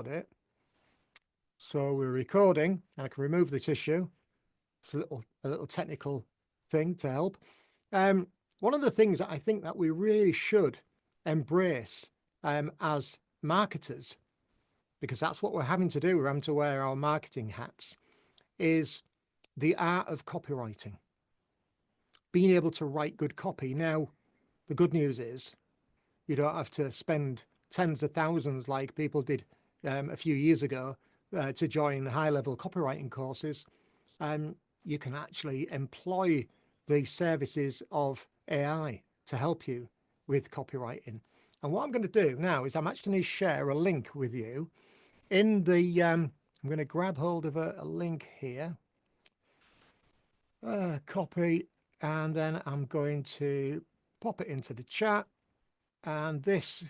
it. So we're recording, and I can remove this issue. It's a little technical thing to help. One of the things that I think that we really should embrace as marketers, because that's what we're having to do, we're having to wear our marketing hats, is the art of copywriting. Being able to write good copy. Now, the good news is you don't have to spend tens of thousands like people did a few years ago to join high-level copywriting courses. You can actually employ the services of AI to help you with copywriting. And what I'm going to do now is I'm actually going to share a link with you in the, I'm going to grab hold of a link here, copy, and then I'm going to pop it into the chat. And this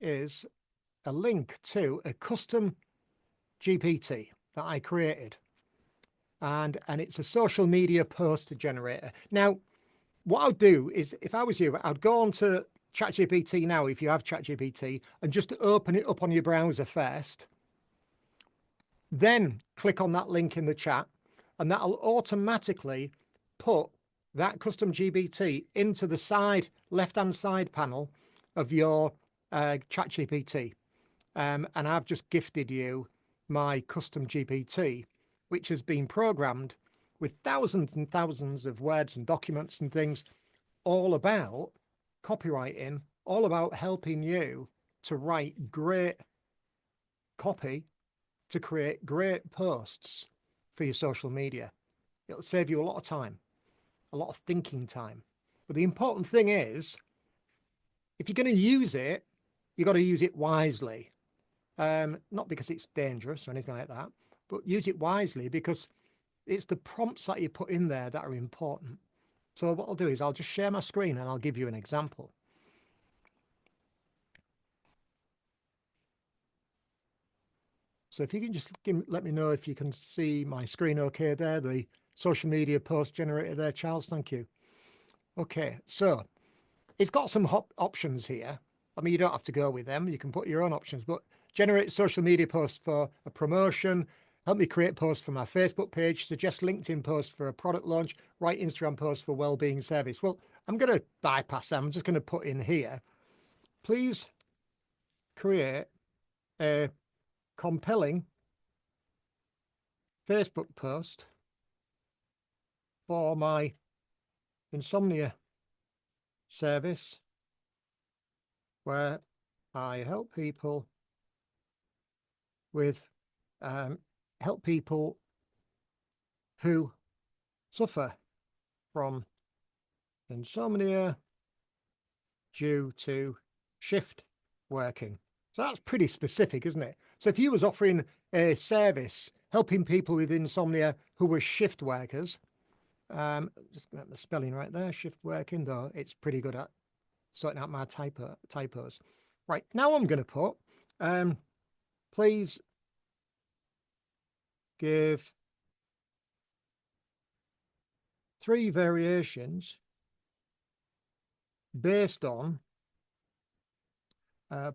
is a link to a custom GPT that I created. And it's a social media post generator. Now, what I'll do is, if I was you, I'd go on to ChatGPT now, if you have ChatGPT, and just open it up on your browser first. Then click on that link in the chat, and that'll automatically put that custom GPT into the side, left-hand side panel of your ChatGPT. And I've just gifted you my custom GPT, which has been programmed with thousands and thousands of words and documents and things, all about copywriting, all about helping you to write great copy, to create great posts for your social media. It'll save you a lot of time, a lot of thinking time. But the important thing is, if you're going to use it, you've got to use it wisely. Not because it's dangerous or anything like that, but use it wisely because it's the prompts that you put in there that are important. So what I'll do is I'll just share my screen and I'll give you an example. So if you can just let me know if you can see my screen okay there, the social media post generator there, Charles, thank you. Okay, so it's got some options here. I mean, you don't have to go with them. You can put your own options, but generate social media posts for a promotion, help me create posts for my Facebook page, suggest LinkedIn posts for a product launch, write Instagram posts for well-being service. Well, I'm going to bypass that. I'm just going to put in here, please create a compelling Facebook post for my insomnia service where I help people with help people who suffer from insomnia due to shift working. So that's pretty specific, isn't it? So if you was offering a service helping people with insomnia who were shift workers, just get the spelling right there, shift working, though it's pretty good at sorting out my typos. Right, now I'm going to put, please give 3 variations based on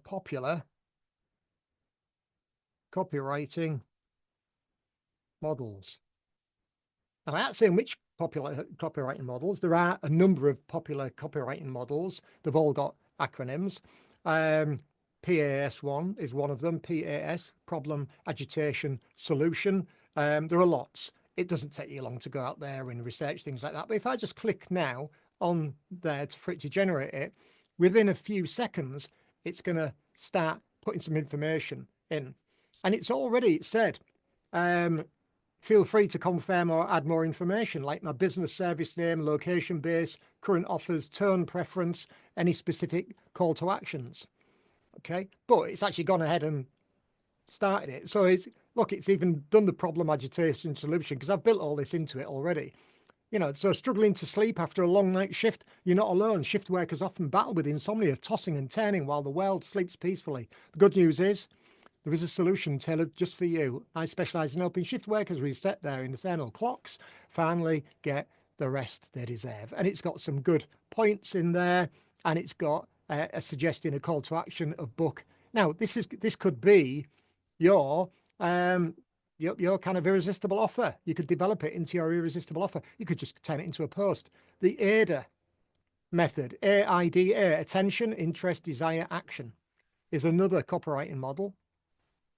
popular copywriting models. Now, I ain't saying which popular copywriting models. There are a number of popular copywriting models. They've all got acronyms. PAS1 is one of them. PAS, problem, agitation, solution. There are lots. It doesn't take you long to go out there and research things like that. But if I just click now on there for it to generate it, within a few seconds, it's going to start putting some information in. And it's already said, feel free to confirm or add more information, like my business service name, location base, current offers, tone preference, any specific call to actions. Okay, but it's actually gone ahead and started it. So it's, look, it's even done the problem agitation solution because I've built all this into it already. You know, so struggling to sleep after a long night shift, you're not alone. Shift workers often battle with insomnia, tossing and turning while the world sleeps peacefully. The good news is there is a solution tailored just for you. I specialize in helping shift workers reset their internal clocks, finally get the rest they deserve. And it's got some good points in there, and it's got a suggesting a call to action of book. Now, this could be your kind of irresistible offer. You could develop it into your irresistible offer. You could just turn it into a post. The AIDA method, AIDA, attention, interest, desire, action, is another copywriting model.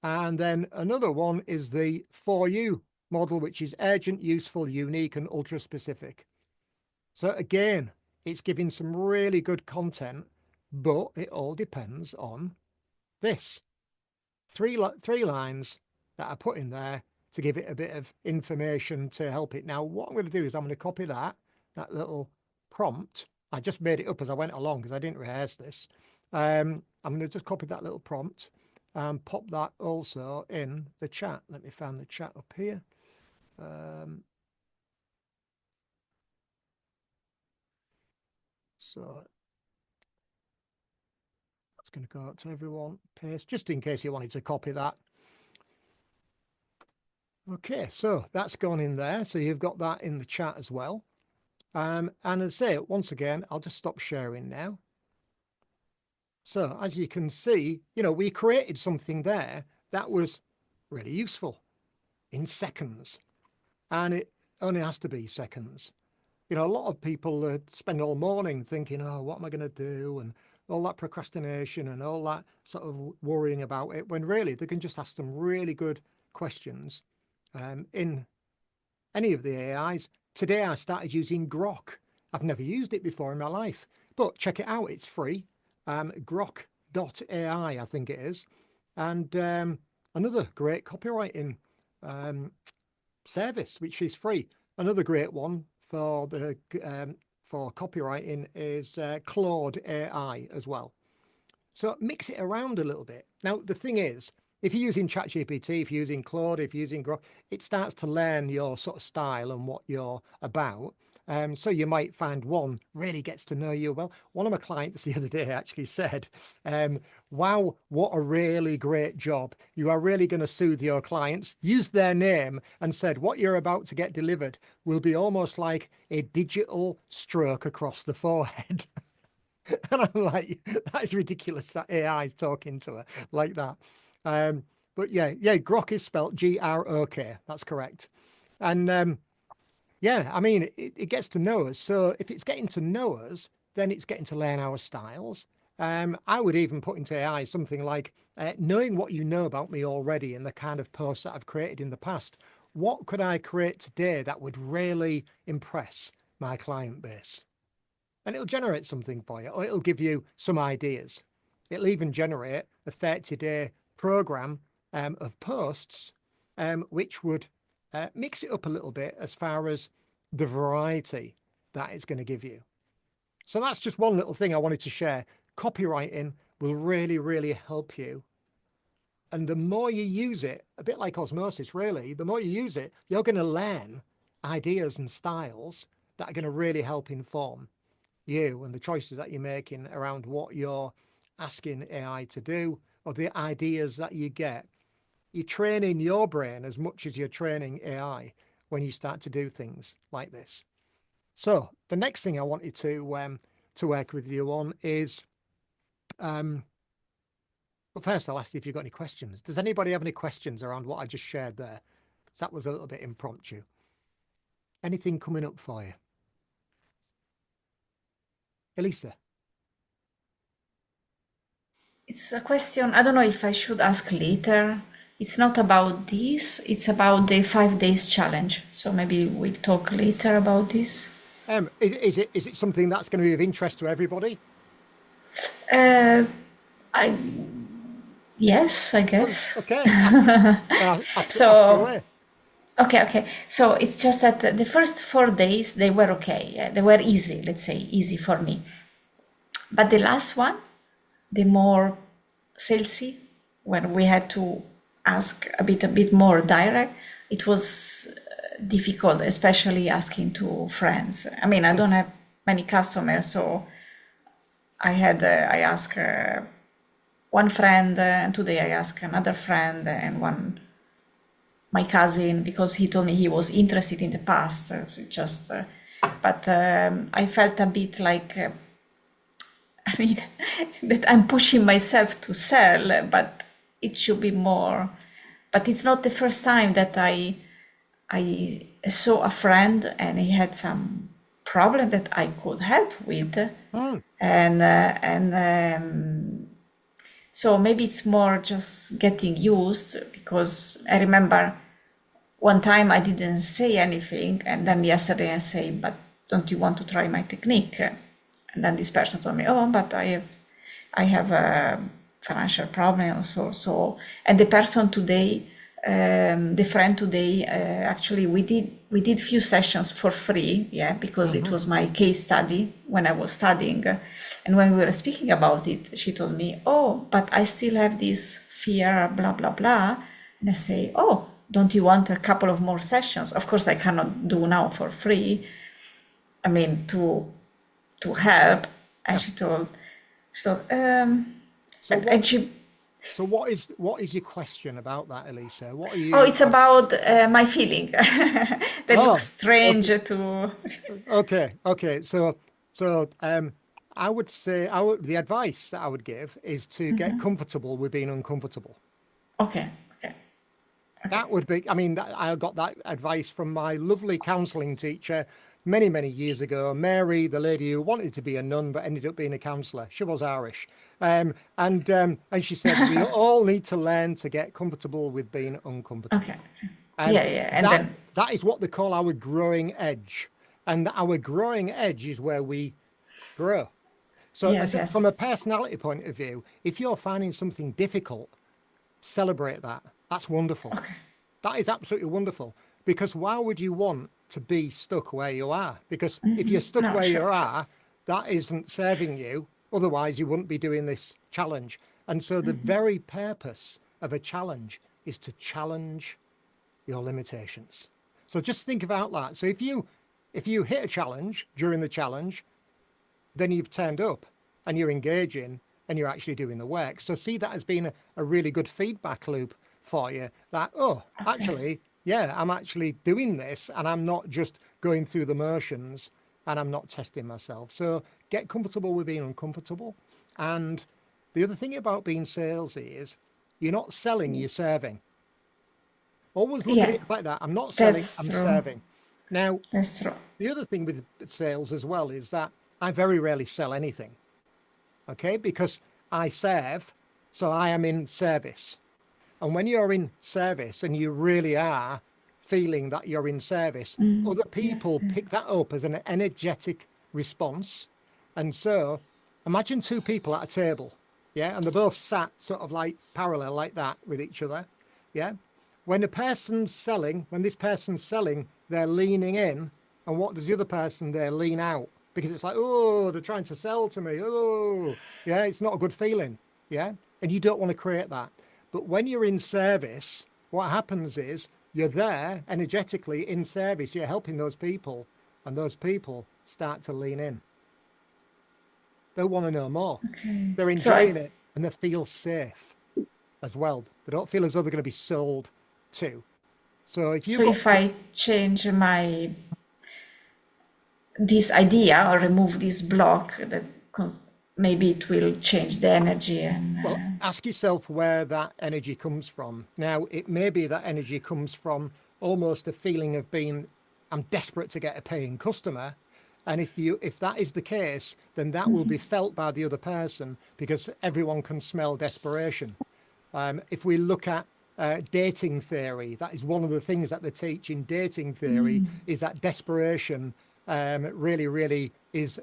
And then another one is the For You model, which is urgent, useful, unique, and ultra specific. So again, it's giving some really good content, but it all depends on this. Three lines that I put in there to give it a bit of information to help it. Now, what I'm going to do is I'm going to copy that little prompt. I just made it up as I went along because I didn't rehearse this. I'm going to just copy that little prompt and pop that also in the chat. Let me find the chat up here. So that's going to go out to everyone. Paste, just in case you wanted to copy that. Okay, so that's gone in there. So you've got that in the chat as well. And as I say, once again, I'll just stop sharing now. So as you can see, we created something there that was really useful in seconds. And it only has to be seconds. A lot of people spend all morning thinking, oh, what am I going to do? And all that procrastination and all that sort of worrying about it, when really they can just ask some really good questions in any of the AIs. Today I started using Grok. I've never used it before in my life, but check it out. It's free. Grok.ai, I think it is. And another great copywriting service, which is free. Another great one for the for copywriting is Claude AI as well. So mix it around a little bit. Now, the thing is, if you're using ChatGPT, if you're using Claude, if you're using Grok, it starts to learn your sort of style and what you're about. So you might find one really gets to know you well. One of my clients the other day actually said, wow, what a really great job. You are really going to soothe your clients. Used their name and said, what you're about to get delivered will be almost like a digital stroke across the forehead. And I'm like, that is ridiculous that AI is talking to her like that. But yeah, Grok is spelled Grok. That's correct. And yeah, I mean, it gets to know us. So if it's getting to know us, then it's getting to learn our styles. I would even put into AI something like knowing what you know about me already and the kind of posts that I've created in the past. What could I create today that would really impress my client base? And it'll generate something for you, or it'll give you some ideas. It'll even generate a 30-day program of posts, which would mix it up a little bit as far as the variety that it's going to give you. So that's just one little thing I wanted to share. Copywriting will really, really help you. And the more you use it, a bit like osmosis, really, the more you use it, you're going to learn ideas and styles that are going to really help inform you and the choices that you're making around what you're asking AI to do, or the ideas that you get. You're training your brain as much as you're training AI when you start to do things like this. So the next thing I wanted to work with you on is, well, first I'll ask you if you've got any questions. Does anybody have any questions around what I just shared there? Because that was a little bit impromptu. Anything coming up for you? Elisa? It's a question, I don't know if I should ask later. It's not about this, it's about the 5 days challenge. So maybe we'll talk later about this. Is it something that's going to be of interest to everybody? Yes, I guess. Okay. Ask So, away. okay. So it's just that the first 4 days, they were okay. Yeah, they were easy, let's say, easy for me. But the last one, the more salesy, when we had to ask a bit more direct, it was difficult, especially asking to friends. I mean, I don't have many customers, so I asked one friend, and today I asked another friend and my cousin, because he told me he was interested in the past. So just, but I felt a bit like, I mean, that I'm pushing myself to sell, but it should be more but it's not the first time that I saw a friend and he had some problem that I could help with, Mm. and so maybe it's more just getting used, because I remember one time I didn't say anything, and then yesterday I say, but don't you want to try my technique? And then this person told me, oh, but I have a financial problem also. So, and the person today, the friend today, actually we did few sessions for free, yeah, because it was my case study when I was studying, and when we were speaking about it, she told me, oh, but I still have this fear, blah blah blah, and I say, oh, don't you want a couple of more sessions? Of course, I cannot do now for free. I mean, to help. And she told, So and she, so what is your question about that, Elisa? What are oh, you? it's about my feeling. That looks Oh, strange okay, to. okay. So I would say the advice that I would give is to get comfortable with being uncomfortable. Okay, okay, okay. That would be, I mean, I got that advice from my lovely counselling teacher many, many years ago. Mary, the lady who wanted to be a nun but ended up being a counsellor. She was Irish. And she said, we all need to learn to get comfortable with being uncomfortable. Okay. And Yeah, and then that is what they call our growing edge. And our growing edge is where we grow. So yes, yes. from a personality point of view, if you're finding something difficult, celebrate that. That's wonderful. Okay. That is absolutely wonderful, because why would you want to be stuck where you are? Because if you're stuck No, where you sure. are, that isn't serving you. Otherwise, you wouldn't be doing this challenge. And so the very purpose of a challenge is to challenge your limitations. So just think about that. So if you hit a challenge during the challenge, then you've turned up and you're engaging and you're actually doing the work. So see that as being a really good feedback loop for you, that, oh, actually, yeah, I'm actually doing this and I'm not just going through the motions and I'm not testing myself. So get comfortable with being uncomfortable. And the other thing about being salesy is you're not selling, you're serving. Always look at Yeah, it like that. I'm not selling, that's I'm true. serving. Now, That's true. the other thing with sales as well is that I very rarely sell anything, okay? Because I serve, so I am in service. And when you're in service and you really are feeling that you're in service, other people pick that up as an energetic response. And so imagine two people at a table, yeah? And they're both sat sort of like parallel like that with each other, yeah? When this person's selling, they're leaning in. And what does the other person there lean out? Because it's like, oh, they're trying to sell to me. Oh, yeah, it's not a good feeling. Yeah. And you don't want to create that. But when you're in service, what happens is you're there energetically in service. You're helping those people, and those people start to lean in. They want to know more. Okay. They're So enjoying it, and they feel safe as well. They don't feel as though they're going to be sold to. So if so you've got, if I change this idea or remove this block, maybe it will change the energy and. well, ask yourself where that energy comes from. Now, it may be that energy comes from almost a feeling of being, I'm desperate to get a paying customer. And if that is the case, then that will be felt by the other person, because everyone can smell desperation. If we look at dating theory, that is one of the things that they teach in dating theory, is that desperation really is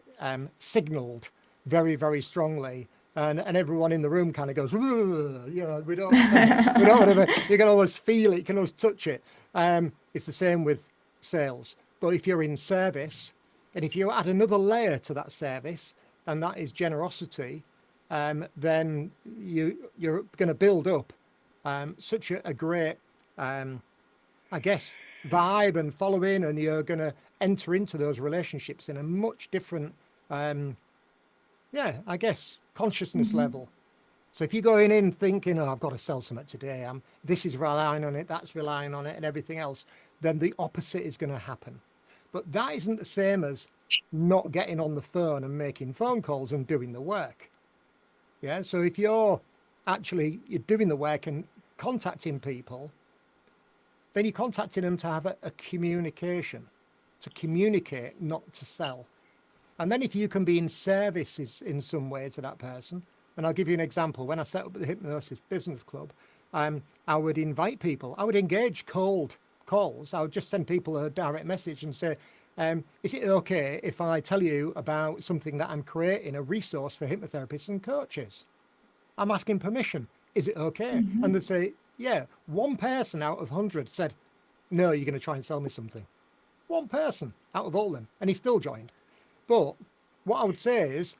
signaled very, very strongly. And everyone in the room kind of goes, we don't want to, you can always feel it, you can always touch it. It's the same with sales. But if you're in service, and if you add another layer to that service, and that is generosity, then you're going to build up such a great, I guess, vibe and following, and you're going to enter into those relationships in a much different, I guess, consciousness level. So if you're going in thinking, oh, I've got to sell something today, this is relying on it, that's relying on it, and everything else, then the opposite is going to happen. But that isn't the same as not getting on the phone and making phone calls and doing the work. Yeah. So if you're doing the work and contacting people then you're contacting them to have a communication, to communicate, not to sell. And then if you can be in services in some way to that person, and I'll give you an example. When I set up the Hypnosis Business Club, I would invite people. I would engage cold calls. I would just send people a direct message and say, is it okay if I tell you about something that I'm creating, a resource for hypnotherapists and coaches? I'm asking permission. Is it okay? And they'd say, yeah. One person out of 100 said, no, you're going to try and sell me something. One person out of all them. And he still joined. But what I would say is,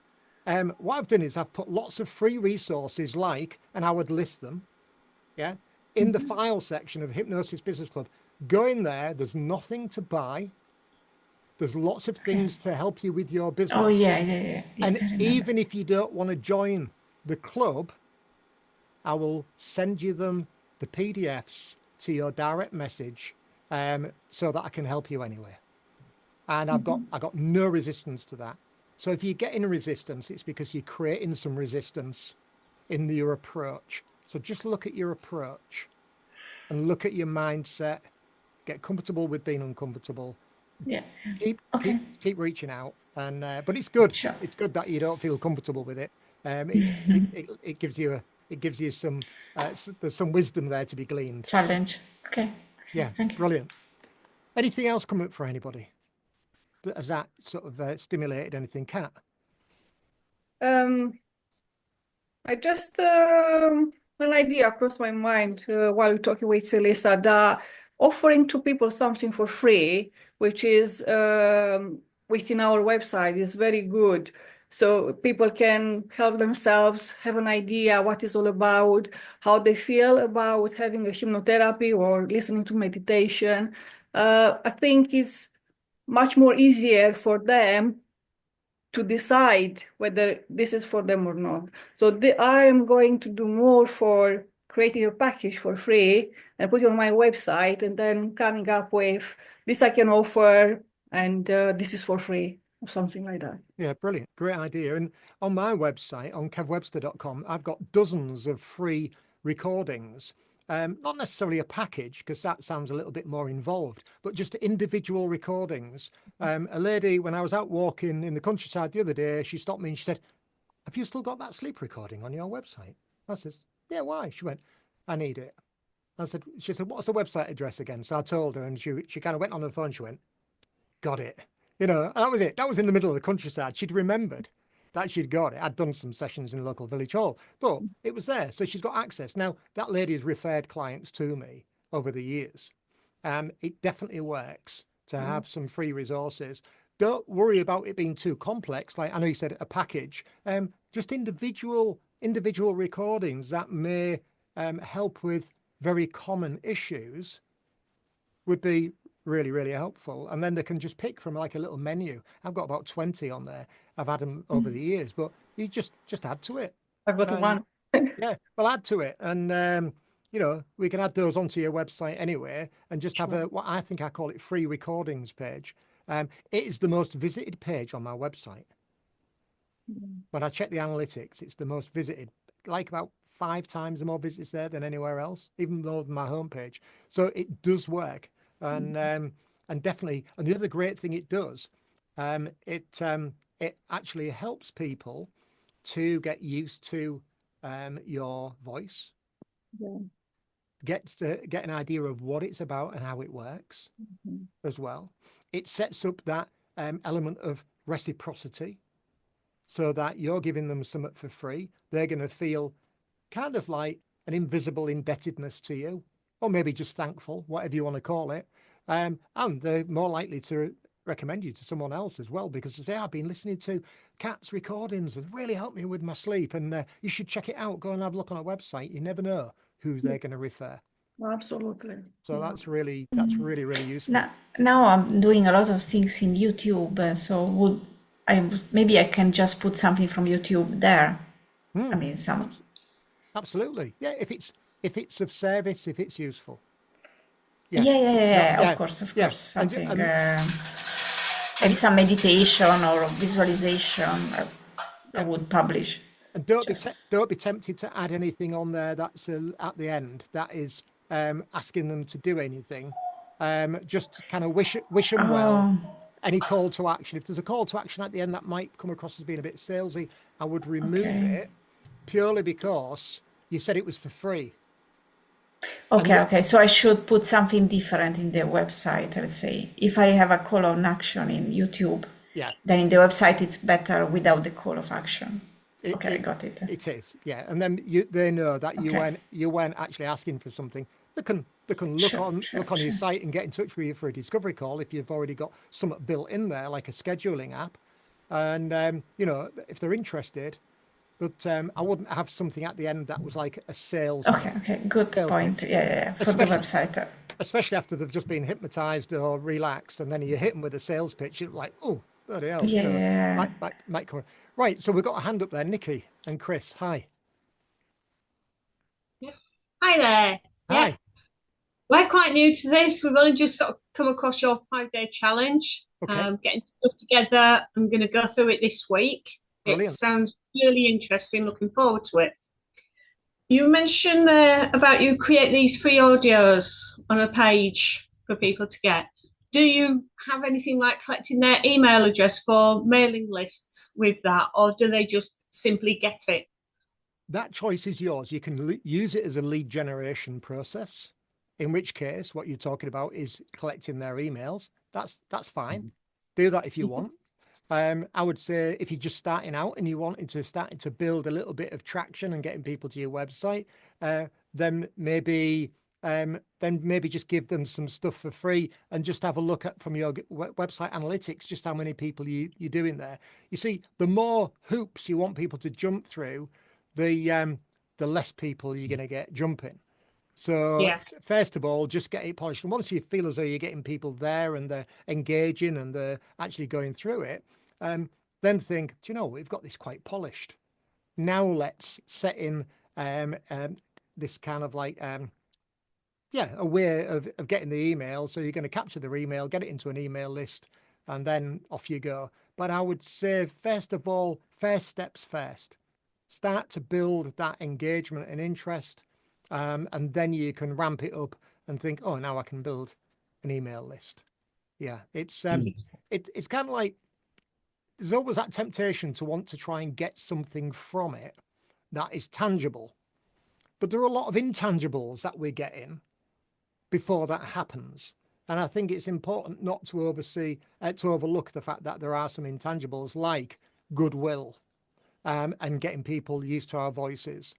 what I've done is I've put lots of free resources and I would list them, in the file section of Hypnosis Business Club. Go in there, there's nothing to buy. There's lots of things to help you with your business. Oh, yeah. And even if you don't want to join the club, I will send you the PDFs to your direct message so that I can help you anyway. And I got no resistance to that. So if you're getting resistance, it's because you're creating some resistance in your approach. So just look at your approach and look at your mindset. Get comfortable with being uncomfortable. Yeah. Keep reaching out. And but it's good. Sure. It's good that you don't feel comfortable with it. It gives you some there's some wisdom there to be gleaned. Challenge. Okay. Yeah. Thank you. Brilliant. Anything else come up for anybody? Has that sort of stimulated anything, Kat? I just an idea crossed my mind while we're talking with Lisa, that offering to people something for free, which is within our website, is very good. So people can help themselves have an idea what it's all about, how they feel about having a hypnotherapy or listening to meditation. I think it's much more easier for them to decide whether this is for them or not. So I am going to do more for creating a package for free and put it on my website, and then coming up with this I can offer, and this is for free, or something like that. Yeah, brilliant. Great idea. And on my website, on kevwebster.com, I've got dozens of free recordings. Not necessarily a package, because that sounds a little bit more involved, but just individual recordings. A lady, when I was out walking in the countryside the other day, she stopped me and she said, have you still got that sleep recording on your website? I said, yeah, why? She went, I need it. She said, what's the website address again? So I told her, and she kind of went on her phone. She went, got it. That was it. That was in the middle of the countryside. She'd remembered that she'd got it. I'd done some sessions in the local village hall, but it was there. So she's got access. Now, that lady has referred clients to me over the years. It definitely works to have some free resources. Don't worry about it being too complex. Like I know you said a package, just individual recordings that may help with very common issues would be really, really helpful. And then they can just pick from like a little menu. I've got about 20 on there. I've had them over the years, but you just add to it. I've got one. Yeah, well, add to it. And, we can add those onto your website anyway, and just have what I think I call it free recordings page. It is the most visited page on my website. When I check the analytics, it's the most visited, like about 5 times more visits there than anywhere else, even more than my homepage. So it does work. And definitely, and the other great thing it does, it actually helps people to get used to your voice, get an idea of what it's about and how it works as well. It sets up that element of reciprocity, so that you're giving them something for free. They're going to feel kind of like an invisible indebtedness to you, or maybe just thankful, whatever you want to call it. And they're more likely to recommend you to someone else as well, because they say, I've been listening to Kat's recordings. It really helped me with my sleep, and you should check it out. Go and have a look on our website. You never know who they're going to refer. Absolutely. So that's really really useful. Now I'm doing a lot of things in YouTube, so maybe I can just put something from YouTube there. I mean, Absolutely, yeah. If it's of service, if it's useful. Yeah. Of course. Something, maybe some meditation or visualization. I would publish. And don't be tempted to add anything on there that's at the end. That is asking them to do anything. Just kind of wish them well. Any call to action. If there's a call to action at the end that might come across as being a bit salesy, I would remove it purely because you said it was for free. Okay. So I should put something different in the website, let's say. If I have a call on action in YouTube, Yeah. then in the website it's better without the call of action. I got it. It is, yeah. And then they know that you weren't actually asking for something. They can look on your site and get in touch with you for a discovery call if you've already got something built in there, like a scheduling app. And if they're interested, but I wouldn't have something at the end that was like a sales. Okay, good point. Yeah. For the website. Especially after they've just been hypnotized or relaxed, and then you hit them with a sales pitch, you're like, oh, bloody hell. Yeah. Might come. Right, so we've got a hand up there, Nikki and Chris. Hi. Hi there. Hi. Yeah, we're quite new to this. We've only just sort of come across your 5-day challenge. Okay. Getting stuff together. I'm going to go through it this week. Brilliant. It sounds really interesting. Looking forward to it. You mentioned there about you create these free audios on a page for people to get. Do you have anything like collecting their email address for mailing lists with that, or do they just simply get it? That choice is yours. You can use it as a lead generation process, in which case what you're talking about is collecting their emails. That's fine. Do that if you want. I would say if you're just starting out and you wanted to start to build a little bit of traction and getting people to your website, then maybe just give them some stuff for free and just have a look at from your website analytics just how many people you're doing there. You see, the more hoops you want people to jump through, the less people you're going to get jumping. So first of all, just get it polished. And once you feel as though you're getting people there and they're engaging and they're actually going through it, then think, do you know, we've got this quite polished. Now let's set in this kind of like, a way of getting the email. So you're going to capture their email, get it into an email list, and then off you go. But I would say, first of all, first steps first. Start to build that engagement and interest. And then you can ramp it up and think, oh, now I can build an email list. Yeah, it's kind of like there's always that temptation to want to try and get something from it that is tangible. But there are a lot of intangibles that we're getting before that happens. And I think it's important not to overlook the fact that there are some intangibles like goodwill and getting people used to our voices.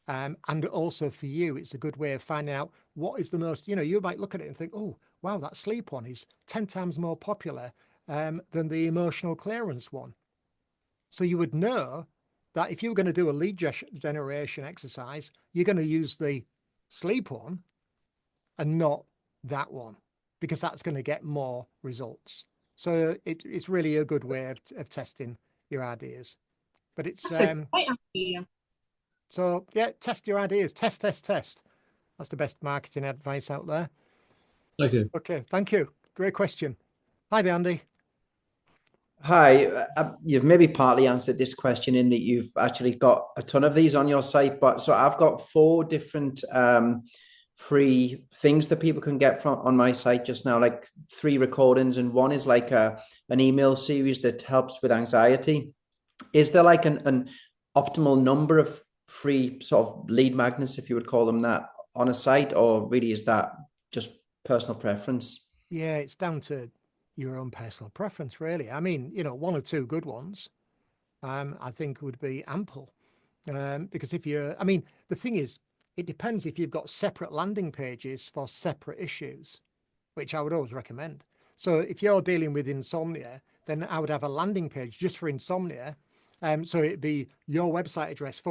And also for you, it's a good way of finding out what is the most, you might look at it and think, oh, wow, that sleep one is 10 times more popular than the emotional clearance one. So you would know that if you were going to do a lead generation exercise, you're going to use the sleep one and not that one, because that's going to get more results. So it's really a good way of testing your ideas. But it's That's a great idea. So yeah, test your ideas. Test. That's the best marketing advice out there. Thank you. Okay, thank you. Great question. Hi there, Andy. Hi, you've maybe partly answered this question in that you've actually got a ton of these on your site, but so I've got 4 different free things that people can get from on my site just now, like 3 recordings, and one is like an email series that helps with anxiety. Is there like an optimal number of free sort of lead magnets, if you would call them that, on a site, or really is that just personal preference? Yeah, it's down to your own personal preference, really. I mean, 1 or 2 good ones, I think would be ample. Because the thing is, it depends if you've got separate landing pages for separate issues, which I would always recommend. So if you're dealing with insomnia, then I would have a landing page just for insomnia. So it'd be your website address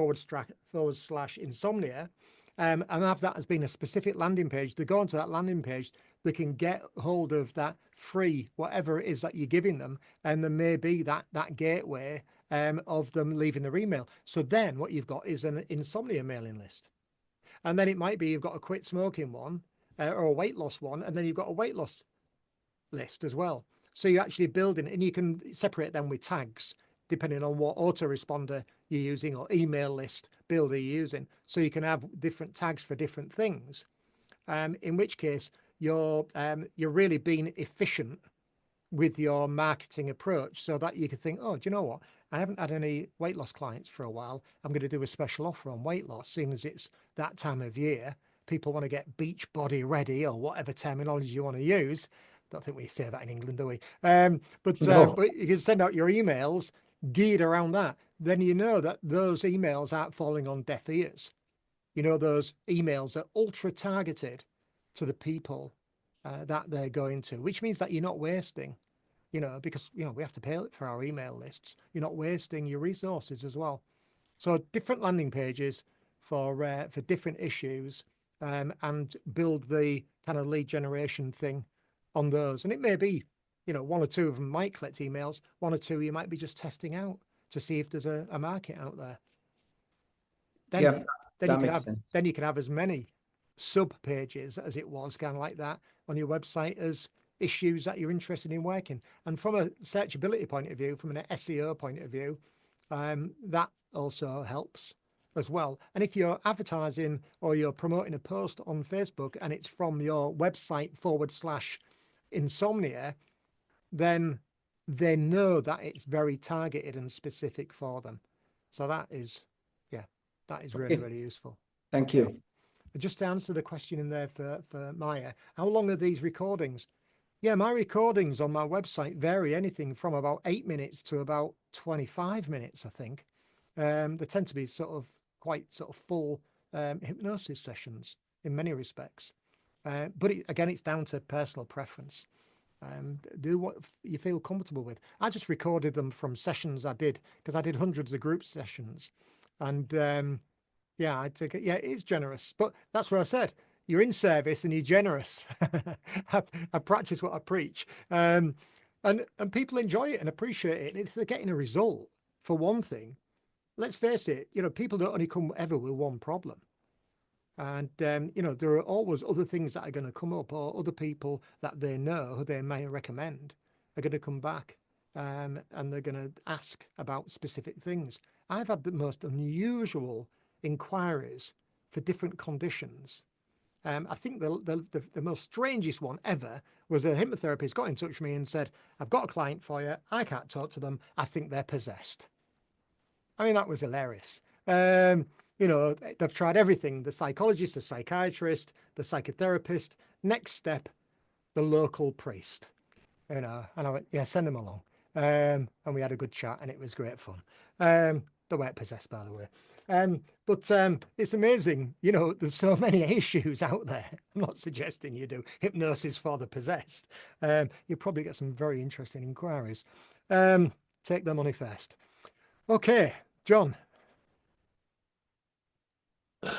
/ insomnia, and have that as being a specific landing page. They go onto that landing page, they can get hold of that free, whatever it is that you're giving them, and there may be that gateway of them leaving their email. So then what you've got is an insomnia mailing list. And then it might be you've got a quit smoking one or a weight loss one, and then you've got a weight loss list as well. So you're actually building, and you can separate them with tags, depending on what autoresponder you're using or email list builder you're using. So you can have different tags for different things. in which case you're really being efficient with your marketing approach, so that you could think, oh, do you know what? I haven't had any weight loss clients for a while. I'm going to do a special offer on weight loss, seeing as it's that time of year. People want to get beach body ready, or whatever terminology you want to use. Don't think we say that in England, do we? But you can send out your emails geared around that. Then you know that those emails aren't falling on deaf ears. You know, those emails are ultra targeted to the people that they're going to, which means that you're not wasting, you know, because, you know, we have to pay for our email lists. You're not wasting your resources as well. So different landing pages for different issues, and build the kind of lead generation thing on those. And it may be, you know, one or two of them might collect emails, one or two you might be just testing out to see if there's a market out there. Then, then you can have as many sub pages as it was, kind of like that, on your website as issues that you're interested in working. And from a searchability point of view, from an SEO point of view, that also helps as well. And if you're advertising or you're promoting a post on Facebook and it's from your website /insomnia, then they know that it's very targeted and specific for them. So that is, that is really, really useful. Thank you. And just to answer the question in there for Maya, how long are these recordings? Yeah, my recordings on my website vary anything from about 8 minutes to about 25 minutes, I think. They tend to be quite full hypnosis sessions in many respects. But again, it's down to personal preference. Do what you feel comfortable with. I just recorded them from sessions I did, because I did hundreds of group sessions. And I take it. Yeah, it is generous. But that's what I said. You're in service and you're generous. I practice what I preach. And people enjoy it and appreciate it. If they're getting a result, for one thing, let's face it, you know, people don't only come ever with one problem. And, you know, there are always other things that are going to come up, or other people that they know who they may recommend are going to come back, and they're going to ask about specific things. I've had the most unusual inquiries for different conditions. I think the most strangest one ever was a hypnotherapist got in touch with me and said, I've got a client for you. I can't talk to them. I think they're possessed. I mean, that was hilarious. You know, they've tried everything, the psychologist, the psychiatrist, the psychotherapist. Next step, the local priest. You know, and I went, yeah, send them along. And we had a good chat and it was great fun. They weren't possessed, by the way. But it's amazing, you know, there's so many issues out there. I'm not suggesting you do hypnosis for the possessed. You'll probably get some very interesting inquiries. Take their money first. Okay, John.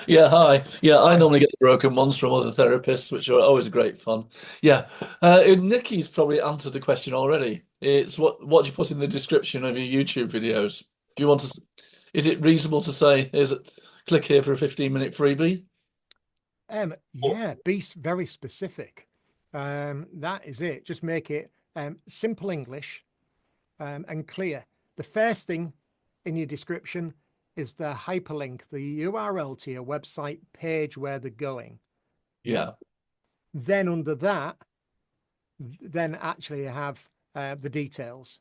Yeah, hi. Yeah, I normally get the broken ones from other therapists, which are always great fun. Yeah, Nikki's probably answered the question already. It's what do you put in the description of your YouTube videos? Do you want to? Is it reasonable to say, click here for a 15-minute freebie? Yeah, be very specific. That is it. Just make it simple English and clear. The first thing in your description is the hyperlink, the URL to your website page where they're going. Yeah. Then under that, then actually you have the details.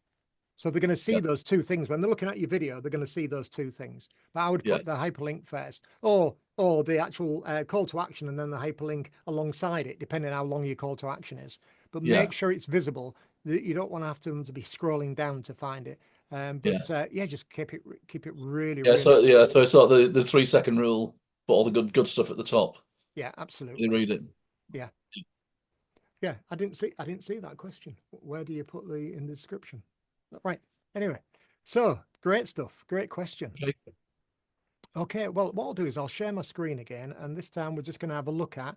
So they're going to see those two things. When they're looking at your video, they're going to see those two things. But I would put the hyperlink first, or the actual call to action, and then the hyperlink alongside it, depending on how long your call to action is. But make sure it's visible. You don't want to have them to be scrolling down to find it. Just keep it really. Yeah. Really so it's like the 3-second rule, but all the good stuff at the top. Yeah, absolutely. You read it. Yeah. Yeah, I didn't see that question. Where do you put in the description? Right. Anyway, so great stuff. Great question. Okay. Well, what I'll do is I'll share my screen again, and this time we're just going to have a look at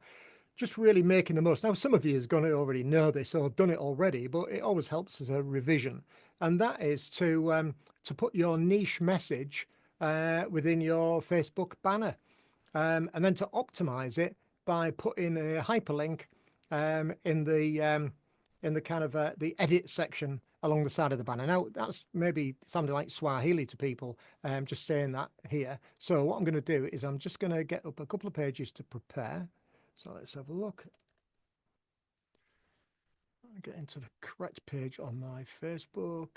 just really making the most. Now, some of you are going to already know this or have done it already, but it always helps as a revision. And that is to put your niche message within your Facebook banner, and then to optimize it by putting a hyperlink in the kind of the edit section along the side of the banner. Now, that's maybe sounding like Swahili to people, just saying that here. So what I'm going to do is I'm just going to get up a couple of pages to prepare. So let's have a look. I'll get into the correct page on my Facebook.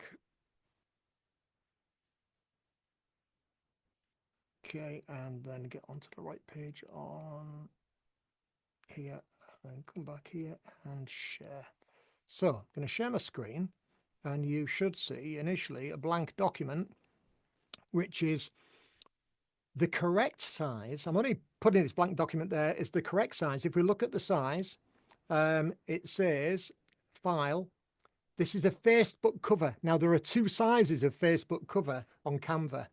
Okay, and then get onto the right page on here, and then come back here and share. So I'm going to share my screen, and you should see initially a blank document, which is the correct size. I'm only putting this blank document there is the correct size. If we look at the size, it says file. This is a Facebook cover. Now there are two sizes of Facebook cover on Canva.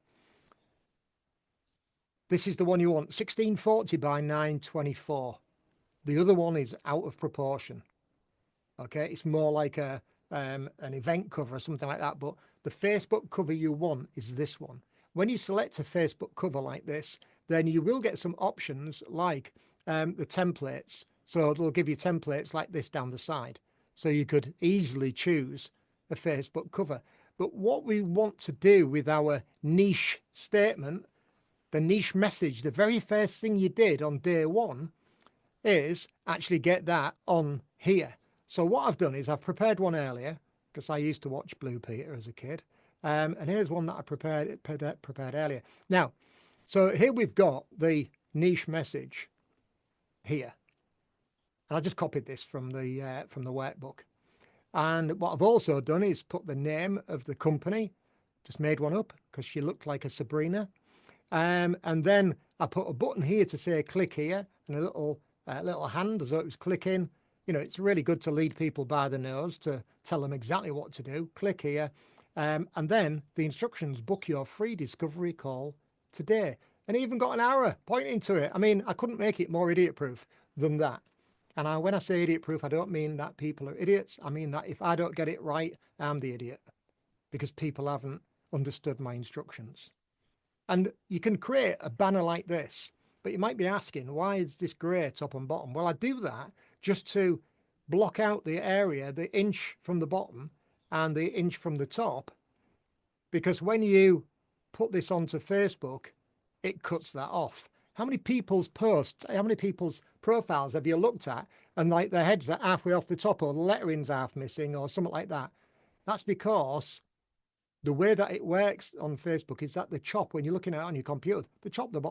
This is the one you want, 1640 by 924. The other one is out of proportion. Okay, it's more like an event cover or something like that. But the Facebook cover you want is this one. When you select a Facebook cover like this, then you will get some options like the templates. So it'll give you templates like this down the side. So you could easily choose a Facebook cover. But what we want to do with our niche statement, the niche message, the very first thing you did on day one is actually get that on here. So what I've done is I've prepared one earlier because I used to watch Blue Peter as a kid. And here's one that I prepared earlier. Now, so here we've got the niche message here. And I just copied this from the workbook. And what I've also done is put the name of the company, just made one up because she looked like a Sabrina. And then I put a button here to say click here and a little hand as though it was clicking. You know, it's really good to lead people by the nose to tell them exactly what to do. Click here. And then the instructions, book your free discovery call today. And even got an arrow pointing to it. I mean, I couldn't make it more idiot proof than that. And when I say idiot proof, I don't mean that people are idiots. I mean that if I don't get it right, I'm the idiot because people haven't understood my instructions. And you can create a banner like this, but you might be asking, why is this grey top and bottom? Well, I do that just to block out the area, the inch from the bottom and the inch from the top, because when you put this onto Facebook, it cuts that off. How many people's posts, how many people's profiles have you looked at and like their heads are halfway off the top or the lettering's half missing or something like that? That's because the way that it works on Facebook is that the chop, when you're looking at it on your computer, the chop the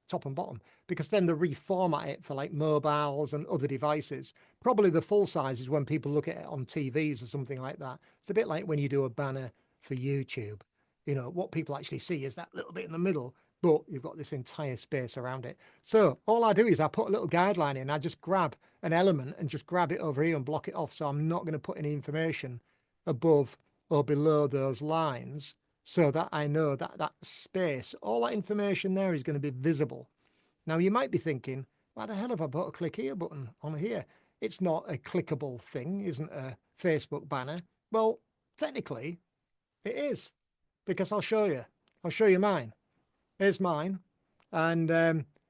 top and bottom, because then they reformat it for like mobiles and other devices. Probably the full size is when people look at it on TVs or something like that. It's a bit like when you do a banner for YouTube. You know, what people actually see is that little bit in the middle, but you've got this entire space around it. So all I do is I put a little guideline in. I just grab an element and just grab it over here and block it off. So I'm not going to put any information above or below those lines so that I know that that space, all that information there is going to be visible. Now you might be thinking, why the hell have I put a click here button on here? It's not a clickable thing, isn't a Facebook banner? Well, technically it is, because I'll show you. I'll show you mine. Here's mine, and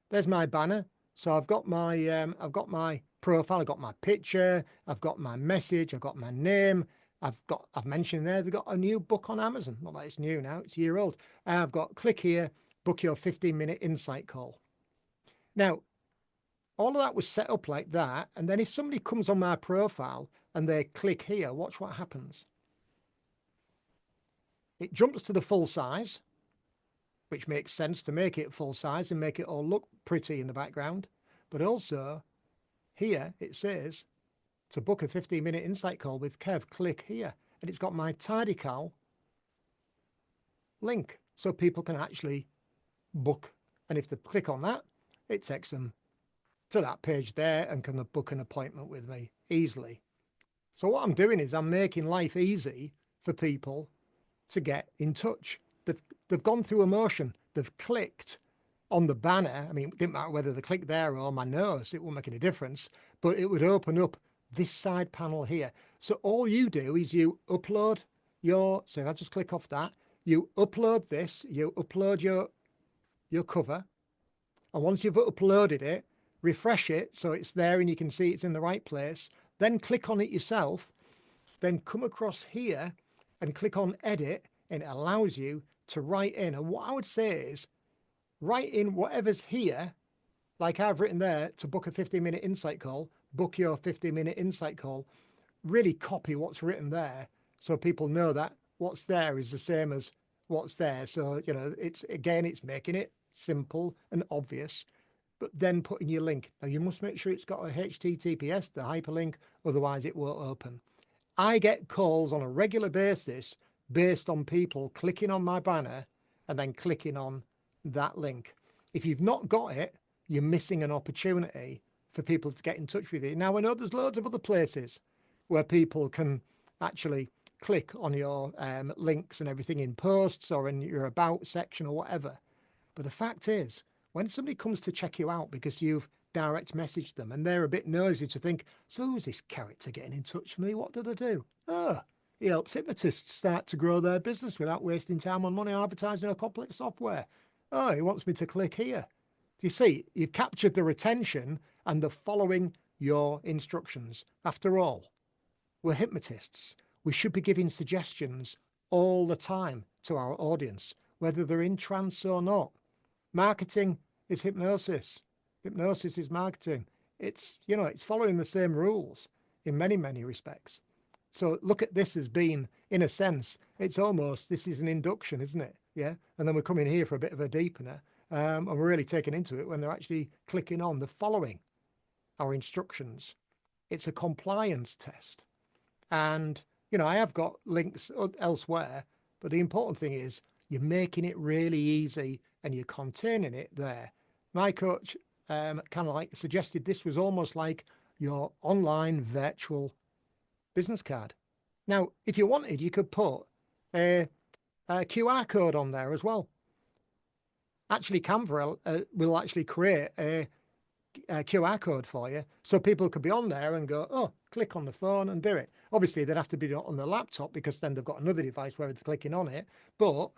there's my banner. So I've got my profile, I've got my picture, I've got my message, I've got my name. I've mentioned there, they've got a new book on Amazon. Not that it's new now, it's a year old. I've got click here, book your 15-minute insight call. Now, all of that was set up like that. And then if somebody comes on my profile and they click here, watch what happens. It jumps to the full size, which makes sense to make it full size and make it all look pretty in the background. But also here it says, to book a 15-minute insight call with Kev, click here. And it's got my TidyCal link so people can actually book. And if they click on that, it takes them to that page there and can book an appointment with me easily. So what I'm doing is I'm making life easy for people to get in touch. They've gone through emotion. They've clicked on the banner. I mean, it didn't matter whether they clicked there or my nose. It wouldn't make any difference. But it would open up this side panel here. So all you do is you upload your, so if I just click off that, you upload this, you upload your cover. And once you've uploaded it, refresh it so it's there and you can see it's in the right place. Then click on it yourself. Then come across here and click on edit, and it allows you to write in. And what I would say is write in whatever's here like I've written there, to book a 15-minute insight call, book your 15-minute insight call, really copy what's written there so people know that what's there is the same as what's there. So, you know, it's making it simple and obvious, but then putting your link. Now, you must make sure it's got a HTTPS, the hyperlink, otherwise it won't open. I get calls on a regular basis based on people clicking on my banner and then clicking on that link. If you've not got it, you're missing an opportunity for people to get in touch with you. Now, I know there's loads of other places where people can actually click on your links and everything in posts or in your about section or whatever. But the fact is, when somebody comes to check you out because you've direct messaged them and they're a bit nosy to think, so who's this character getting in touch with me? What did I do? Oh, he helps hypnotists start to grow their business without wasting time on money advertising or complex software. Oh, he wants me to click here. You see, you've captured the retention and they're following your instructions. After all, we're hypnotists. We should be giving suggestions all the time to our audience, whether they're in trance or not. Marketing is hypnosis. Hypnosis is marketing. It's, you know, it's following the same rules in many, many respects. So look at this as being, in a sense, it's almost, this is an induction, isn't it? Yeah. And then we're coming here for a bit of a deepener. And we're really taking into it when they're actually clicking on, the following our instructions. It's a compliance test. And, you know, I have got links elsewhere, but the important thing is you're making it really easy and you're containing it there. My coach kind of like suggested this was almost like your online virtual business card. Now, if you wanted, you could put a QR code on there as well. Actually, Canva will actually create a QR code for you, so people could be on there and go, oh, click on the phone and do it. Obviously, they'd have to be on the laptop because then they've got another device where they're clicking on it. But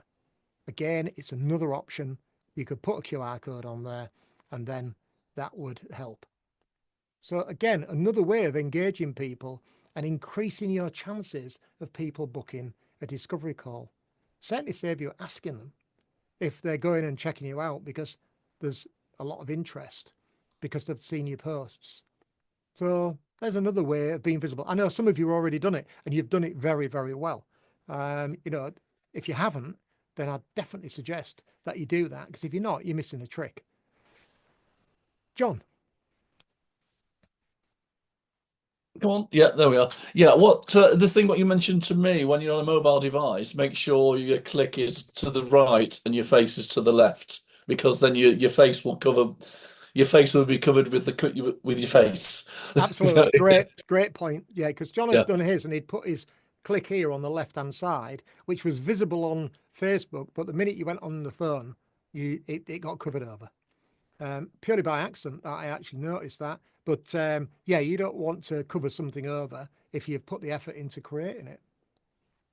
again, it's another option. You could put a QR code on there and then that would help. So again, another way of engaging people and increasing your chances of people booking a discovery call. Certainly save you asking them if they're going and checking you out, because there's a lot of interest because they've seen your posts. So there's another way of being visible. I know some of you have already done it and you've done it very, very well. You know, if you haven't, then I'd definitely suggest that you do that, because if you're not, you're missing a trick. John. Come on. Yeah, there we are. Yeah, what you mentioned to me, when you're on a mobile device, make sure your click is to the right and your face is to the left, because then your face will be covered with your face. Absolutely. Great point. Yeah, because John had Yeah. done his and he'd put his click here on the left-hand side, which was visible on Facebook, but the minute you went on the phone, it got covered over. Purely by accident, I actually noticed that. But yeah, you don't want to cover something over if you've put the effort into creating it.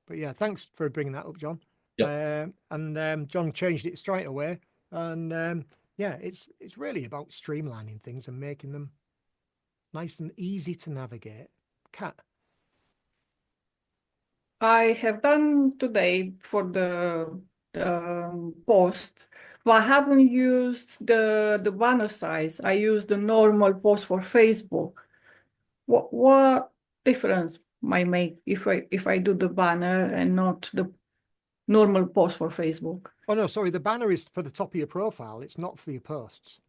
But yeah, thanks for bringing that up, John. Yeah. And John changed it straight away. And yeah, it's really about streamlining things and making them nice and easy to navigate. Kat. I have done today for the post, but I haven't used the banner size. I use the normal post for Facebook. What difference might make if I do the banner and not the normal post for Facebook? Oh no, sorry, the banner is for the top of your profile. It's not for your posts.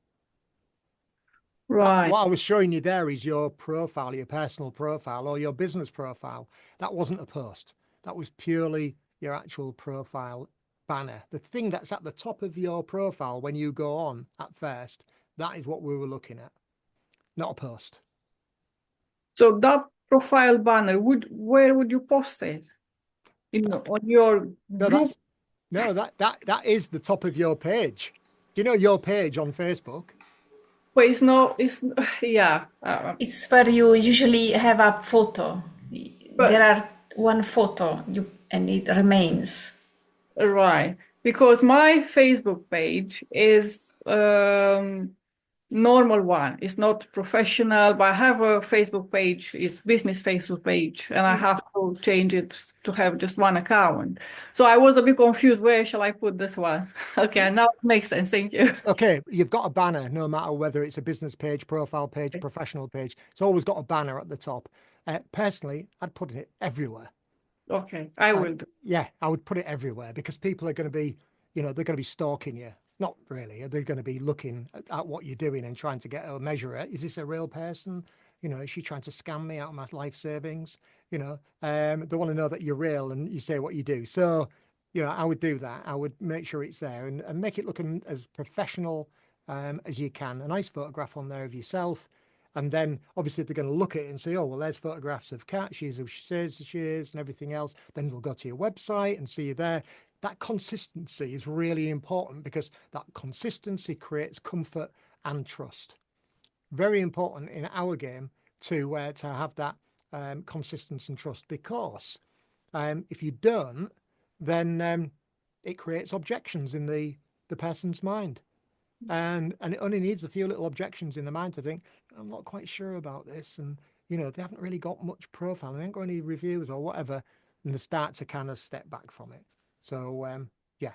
Right. What I was showing you there is your profile, your personal profile or your business profile. That wasn't a post. That was purely your actual profile banner. The thing that's at the top of your profile when you go on at first, that is what we were looking at, not a post. So that profile banner, where would you post it? On your group? That is the top of your page. Do you know your page on Facebook? But yeah. It's where you usually have a photo. There are one photo and it remains. Right. Because my Facebook page is normal one. It's not professional, but I have a Facebook page. It's business Facebook page, and I have to change it to have just one account. So I was a bit confused. Where shall I put this one? Okay, now it makes sense. Thank you. Okay, you've got a banner, no matter whether it's a business page, profile page, professional page. It's always got a banner at the top. Personally, I'd put it everywhere. Okay, I will do. Yeah, I would put it everywhere because people are going to be, they're going to be stalking you. Not really. They're going to be looking at what you're doing and trying to get a measure it. Is this a real person? Is she trying to scam me out of my life savings? They want to know that you're real and you say what you do. So, I would do that. I would make sure it's there and make it look as professional as you can. A nice photograph on there of yourself. And then obviously they're going to look at it and say, oh, well, there's photographs of Kat. She's who she says she is and everything else. Then they'll go to your website and see you there. That consistency is really important because that consistency creates comfort and trust. Very important in our game to have that consistency and trust, because if you don't, then it creates objections in the person's mind. And it only needs a few little objections in the mind to think, I'm not quite sure about this. And, they haven't really got much profile. They haven't got any reviews or whatever. And they start to kind of step back from it. So, yeah.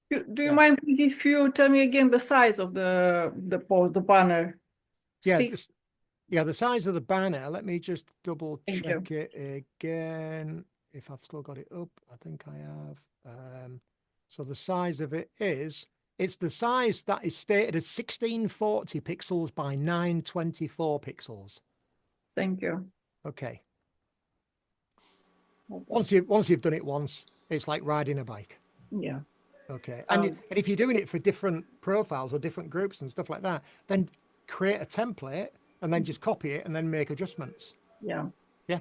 Do you mind, please, if you tell me again the size of the post, the banner? Yeah. Six. The size of the banner. Let me just double Thank check it again. If I've still got it up, I think I have. So the size of it is, it's the size that is stated as 1640 pixels by 924 pixels. Thank you. Okay. Once you've done it once, it's like riding a bike. Yeah. Okay. And if you're doing it for different profiles or different groups and stuff like that, then create a template and then just copy it and then make adjustments. Yeah. Yeah.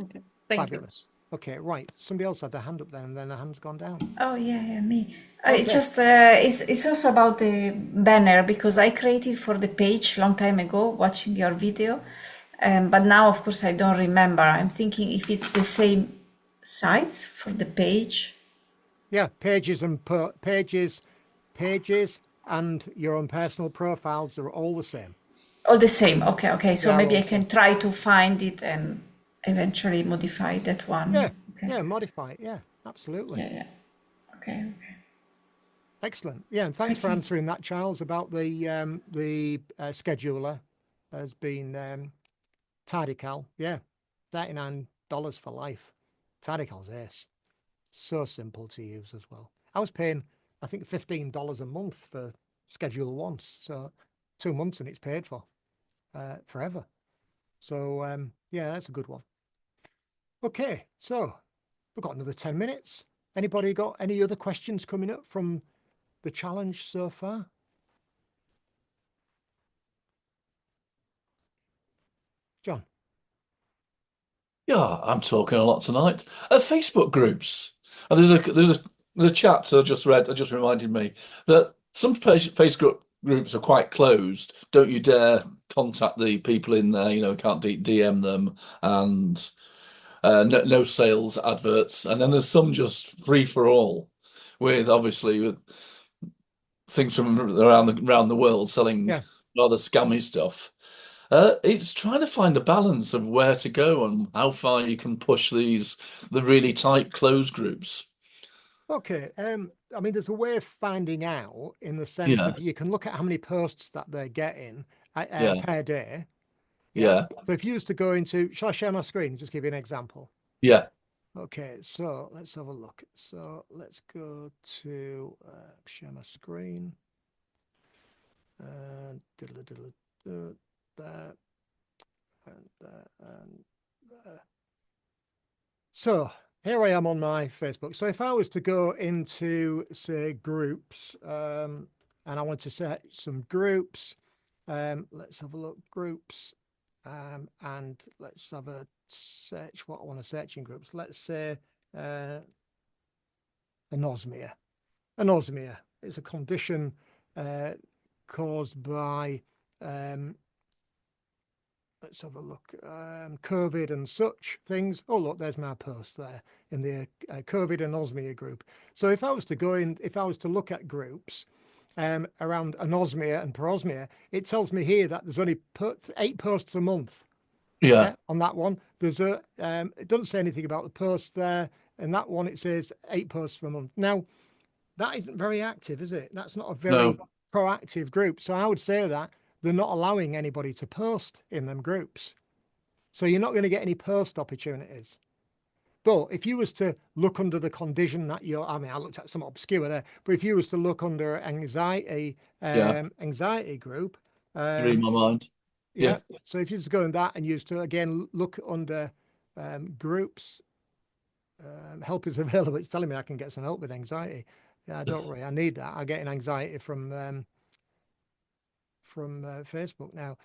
Okay. Thank Fabulous. Okay, right. Somebody else had their hand up there and then their hand's gone down. Oh yeah, me. Okay. It just it's also about the banner, because I created for the page long time ago watching your video, but now of course I don't remember. I'm thinking if it's the same size for the page. Yeah, pages and pages and your own personal profiles are all the same. All the same. Okay. So Yeah, maybe I also. can try to find it and eventually modify that one. Yeah, Okay. yeah, modify it. Yeah, absolutely. Yeah. Okay. Excellent. Yeah, and thanks for answering that, Charles, about the scheduler has been Tidycal. Yeah, $39 for life. Tidycal's ace. So simple to use as well. I was paying, I think, $15 a month for Schedule once, so 2 months and it's paid for forever. So yeah, that's a good one. Okay, so we've got another 10 minutes. Anybody got any other questions coming up from the challenge so far? John? Yeah, I'm talking a lot tonight. Facebook groups. There's a chat I just read that just reminded me that some Facebook groups are quite closed. Don't you dare contact the people in there. Can't DM them, and no sales adverts. And then there's some just free for all, with things from around the world selling rather scammy stuff. It's trying to find a balance of where to go and how far you can push the really tight closed groups. Okay. I mean, there's a way of finding out in the sense of you can look at how many posts that they're getting per day. Yeah. So if you used to go into, shall I share my screen? Just give you an example. Yeah. Okay, so let's have a look. So let's go to share my screen. There and there and there. So here I am on my Facebook. So if I was to go into, say, groups, and I want to set some groups, let's have a look, groups, and let's have a search what I want to search in groups. Let's say anosmia. Anosmia is a condition caused by let's have a look, COVID and such things. Oh, look, there's my post there in the COVID anosmia group. So if I was to go in, if I was to look at groups, around anosmia and parosmia, it tells me here that there's only 8 posts a month. Yeah. On that one. There's a it doesn't say anything about the posts there. And that one, it says 8 posts per month. Now, that isn't very active, is it? That's not a very proactive group. So I would say that they're not allowing anybody to post in them groups. So you're not going to get any post opportunities. But if you was to look under the condition that you're, I mean, I looked at some obscure there, but if you was to look under anxiety, anxiety group, read my mind. Yeah. So if you just go in that and use to again look under groups, help is available. It's telling me I can get some help with anxiety. Yeah, I don't worry. I need that. I get an anxiety from Facebook now.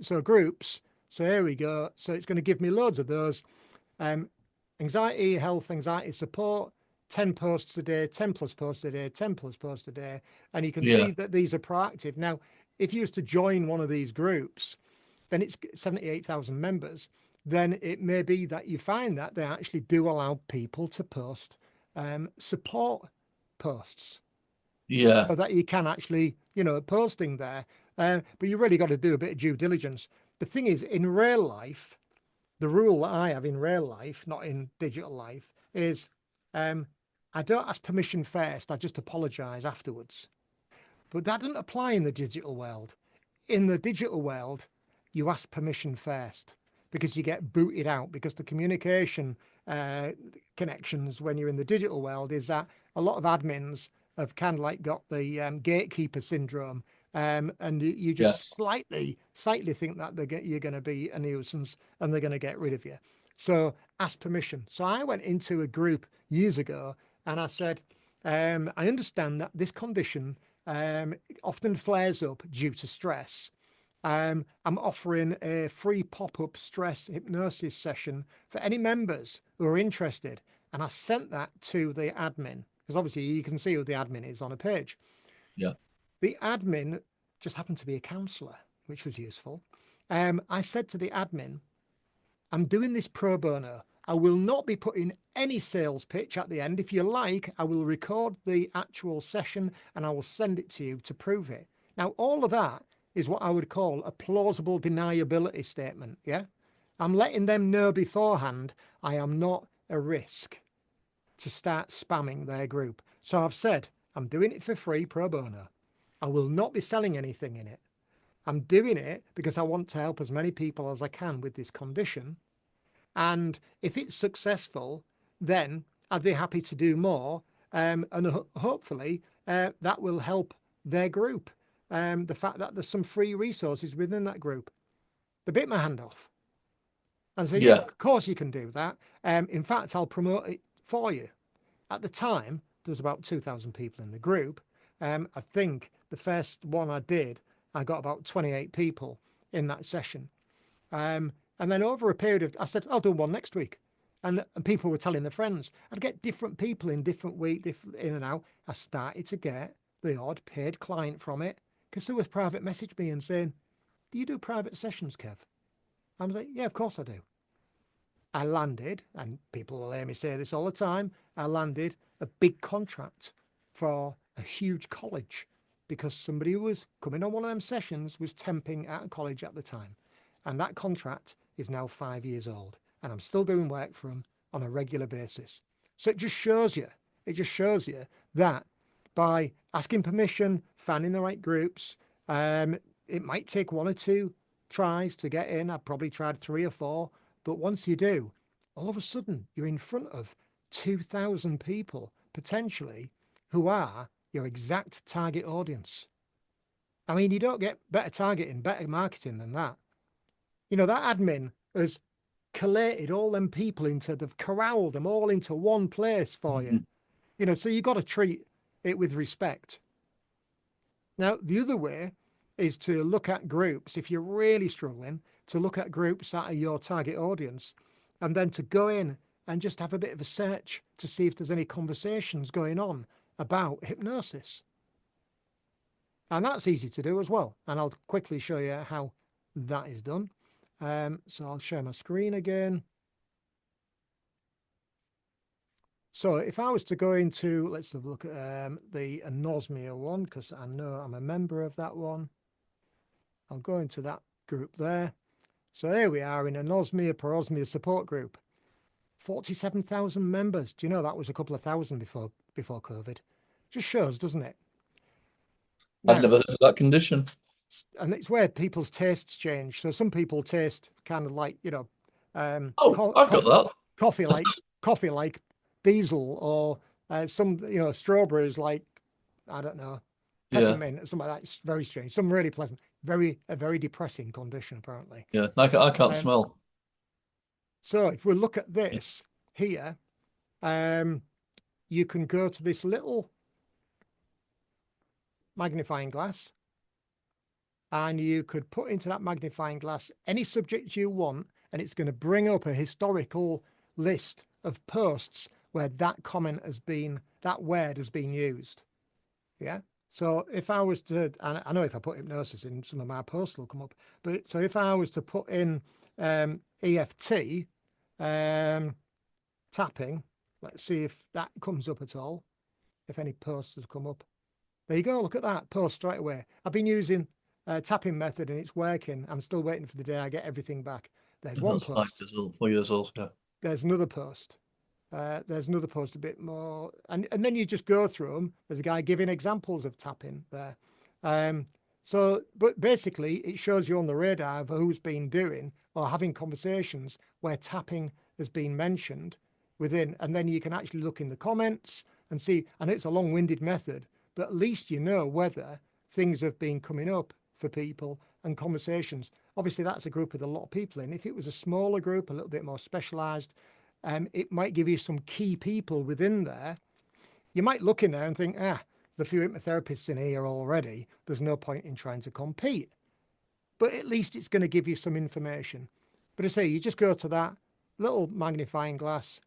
So groups. So here we go. So it's going to give me loads of those. Anxiety, health, anxiety support, 10 posts a day, 10 plus posts a day, 10 plus posts a day. And you can see that these are proactive. Now, if you was to join one of these groups, then it's 78,000 members. Then it may be that you find that they actually do allow people to post support posts. Yeah. So that you can actually, posting there. But you really got to do a bit of due diligence. The thing is, in real life, the rule that I have in real life, not in digital life, is I don't ask permission first. I just apologize afterwards. But that doesn't apply in the digital world. In the digital world, you ask permission first because you get booted out, because the communication connections when you're in the digital world is that a lot of admins have kind of like got the gatekeeper syndrome. And you just slightly think that you're going to be a nuisance and they're going to get rid of you. So ask permission. So I went into a group years ago and I said, I understand that this condition often flares up due to stress. I'm offering a free pop-up stress hypnosis session for any members who are interested. And I sent that to the admin because obviously you can see who the admin is on a page. Yeah. The admin just happened to be a counsellor, which was useful. I said to the admin, I'm doing this pro bono. I will not be putting any sales pitch at the end. If you like, I will record the actual session and I will send it to you to prove it. Now, all of that is what I would call a plausible deniability statement. Yeah. I'm letting them know beforehand I am not a risk to start spamming their group. So I've said, I'm doing it for free pro bono. I will not be selling anything in it. I'm doing it because I want to help as many people as I can with this condition. And if it's successful, then I'd be happy to do more. And hopefully that will help their group. The fact that there's some free resources within that group. They bit my hand off. And I said, yeah, of course you can do that. In fact, I'll promote it for you. At the time, there was about 2,000 people in the group. I think the first one I did, I got about 28 people in that session. And then over a period of, I said, I'll do one next week. And people were telling their friends. I'd get different people in different week, different in and out. I started to get the odd paid client from it because there was private message me and saying, do you do private sessions, Kev? I was like, yeah, of course I do. I landed, and people will hear me say this all the time, I landed a big contract for a huge college because somebody who was coming on one of them sessions was temping at a college at the time. And that contract is now 5 years old. And I'm still doing work for them on a regular basis. So it just shows you that by asking permission, finding the right groups, it might take 1 or 2 tries to get in. I've probably tried 3 or 4. But once you do, all of a sudden you're in front of 2,000 people potentially who are your exact target audience. I mean, you don't get better targeting, better marketing than that. That admin has collated all them people they've corralled them all into one place for you. So you've got to treat it with respect. Now, the other way is to look at groups, if you're really struggling, to look at groups that are your target audience, and then to go in and just have a bit of a search to see if there's any conversations going on about hypnosis. And that's easy to do as well. And I'll quickly show you how that is done. So I'll share my screen again. So if I was to go into, let's have a look at the anosmia one, because I know I'm a member of that one. I'll go into that group there. So here we are in anosmia parosmia support group. 47,000 members. Do you know that was a couple of thousand before COVID? Just shows, doesn't it? I've Now, never heard of that condition. and it's where people's tastes change. So some people taste kind of like, you know, Oh, I've got that. coffee like diesel, or some, you know, strawberries like, I don't know, Yeah. peppermint, something like that. It's very strange. Some really pleasant, a very depressing condition apparently. Yeah, I can't smell. So if we look at this here, you can go to this little magnifying glass, and you could put into that magnifying glass any subject you want, and it's going to bring up a historical list of posts where that comment has been, that word has been used. Yeah. So if I was to, and I know if I put hypnosis in, some of my posts will come up, but so if I was to put in EFT, tapping, let's see if that comes up at all, if any posts have come up. There you go, look at that post straight away. I've been using tapping method and it's working. I'm still waiting for the day I get everything back. There's one post. 5 years old, 4 years old, yeah. There's another post. There's another post a bit more, and then you just go through them. There's a guy giving examples of tapping there. So, but basically it shows you on the radar of who's been doing or having conversations where tapping has been mentioned within, and then you can actually look in the comments and see, and it's a long-winded method, but at least you know whether things have been coming up for people and conversations. Obviously that's a group with a lot of people in. If it was a smaller group, a little bit more specialized, it might give you some key people within there. You might look in there and think, there's a few hypnotherapists in here already. There's no point in trying to compete. But at least it's going to give you some information. But I say, you just go to that little magnifying glass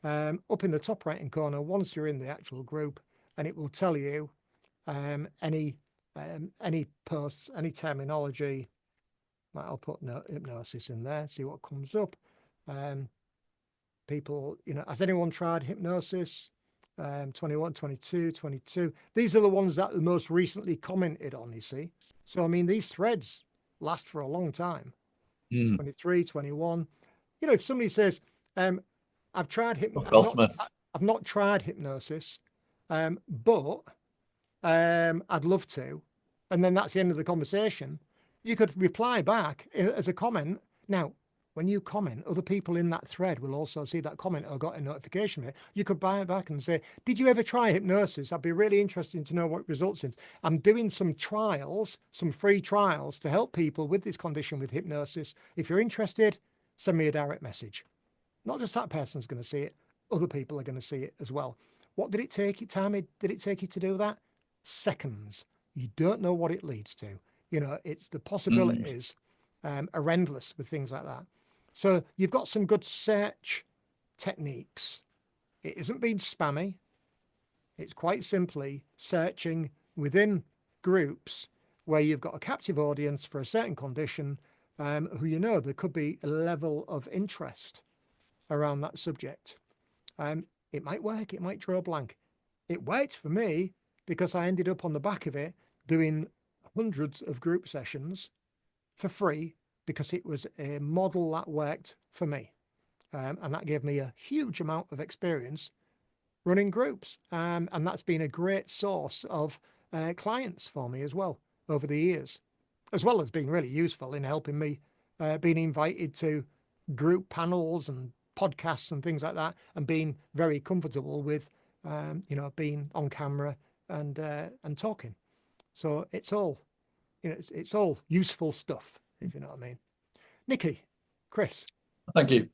up in the top right-hand corner once you're in the actual group, and it will tell you any posts, any terminology. I'll put hypnosis in there, see what comes up. People, you know, has anyone tried hypnosis? 21, 22, 22. These are the ones that the most recently commented on, you see. So, I mean, these threads last for a long time. 23, 21. You know, if somebody says, I've tried hypnosis, I've not tried hypnosis, but I'd love to. And then that's the end of the conversation. You could reply back as a comment. Now, when you comment, other people in that thread will also see that comment or got a notification of it. You could buy it back and say, did you ever try hypnosis? I'd be really interested to know what results in. I'm doing some trials, some free trials to help people with this condition with hypnosis. If you're interested, send me a direct message. Not just that person's going to see it, other people are going to see it as well. What did it take you, Tammy? Did it take you to do that? Seconds. You don't know what it leads to. You know, it's the possibilities are endless with things like that. So you've got some good search techniques. It isn't being spammy. It's quite simply searching within groups where you've got a captive audience for a certain condition, who you know there could be a level of interest around that subject. It might work, it might draw blank. It worked for me because I ended up on the back of it doing hundreds of group sessions for free because it was a model that worked for me. And that gave me a huge amount of experience running groups. And that's been a great source of clients for me as well over the years, as well as being really useful in helping me being invited to group panels and podcasts and things like that, and being very comfortable with, you know, being on camera and talking. So it's all, you know, it's all useful stuff, if you know what I mean. Nikki, Chris. Thank you.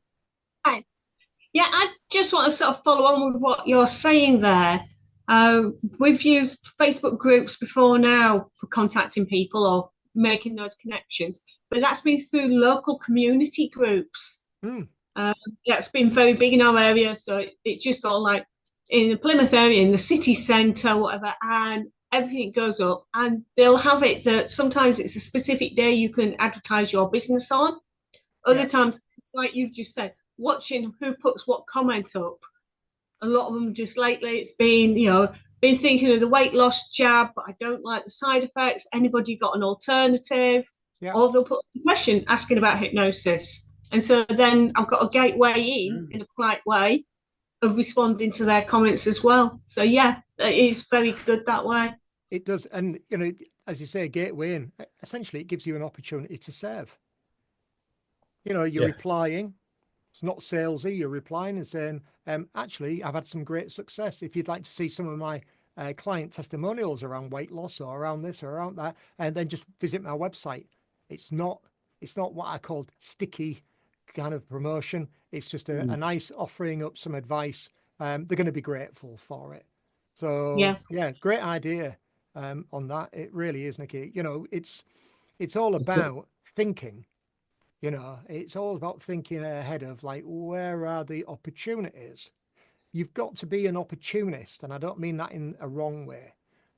Hi. Yeah, I just want to sort of follow on with what you're saying there. We've used Facebook groups before now for contacting people or making those connections, but that's been through local community groups. That's been very big in our area. So it's just all like in the Plymouth area, in the city centre, whatever, and everything goes up, and they'll have it that sometimes it's a specific day you can advertise your business on. Other times, it's like you've just said, watching who puts what comment up. A lot of them just lately, it's been, you know, been thinking of the weight loss jab, but I don't like the side effects. Anybody got an alternative? Yeah. Or they'll put a question asking about hypnosis. And so then I've got a gateway in a polite way of responding to their comments as well. So yeah, it is very good that way. It does. And, you know, as you say, gateway in, essentially it gives you an opportunity to serve. You know, you're replying. It's not salesy. You're replying and saying, actually, I've had some great success. If you'd like to see some of my client testimonials around weight loss or around this or around that, and then just visit my website. It's not what I called sticky kind of promotion. It's just a nice offering up some advice. They're going to be grateful for it. So yeah, great idea on that. It really is, Nikki. You know, it's all about thinking. You know, it's all about thinking ahead of like, where are the opportunities? You've got to be an opportunist, and I don't mean that in a wrong way.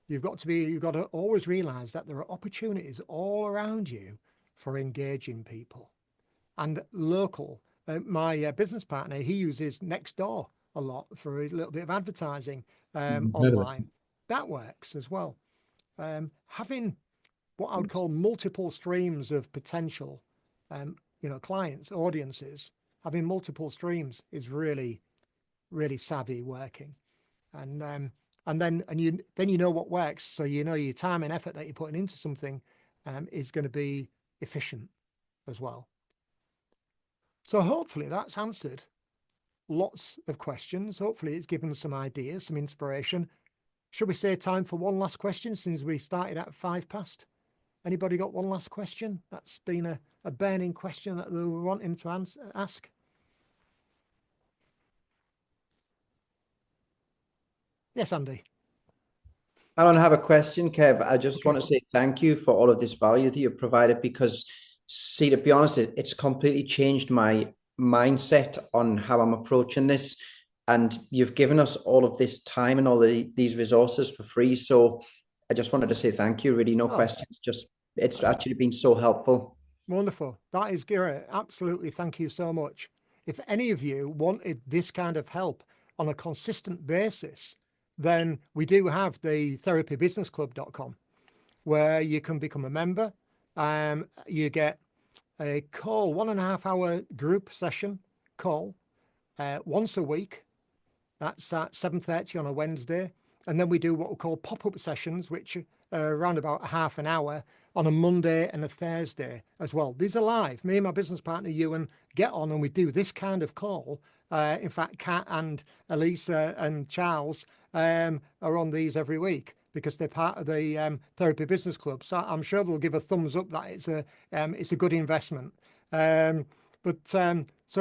You've got to always realize that there are opportunities all around you for engaging people. And local, my business partner, he uses Nextdoor a lot for a little bit of advertising online. That works as well. Having what I would call multiple streams of potential, you know, clients, audiences, having multiple streams is really, really savvy working. And then you know what works. So you know your time and effort that you're putting into something is going to be efficient as well. So hopefully that's answered lots of questions. Hopefully it's given some ideas, some inspiration. Should we say time for one last question since we started at 5 past? Anybody got one last question? That's been a burning question that they were wanting to ask. Yes, Andy. I don't have a question, Kev. I just want to say thank you for all of this value that you've provided, because, see, to be honest, it's completely changed my mindset on how I'm approaching this. And you've given us all of this time and all these resources for free. So I just wanted to say thank you. Really, no questions. Just, it's actually been so helpful. Wonderful. That is great. Absolutely. Thank you so much. If any of you wanted this kind of help on a consistent basis, then we do have the therapybusinessclub.com where you can become a member. You get a call, 1.5 hour group session call once a week. That's at 7:30 on a Wednesday. And then we do what we call pop-up sessions, which are around about half an hour on a Monday and a Thursday as well. These are live. Me and my business partner, Ewan, get on and we do this kind of call. In fact, Kat and Elisa and Charles are on these every week because they're part of the Therapy Business Club. So I'm sure they'll give a thumbs up that it's a good investment. So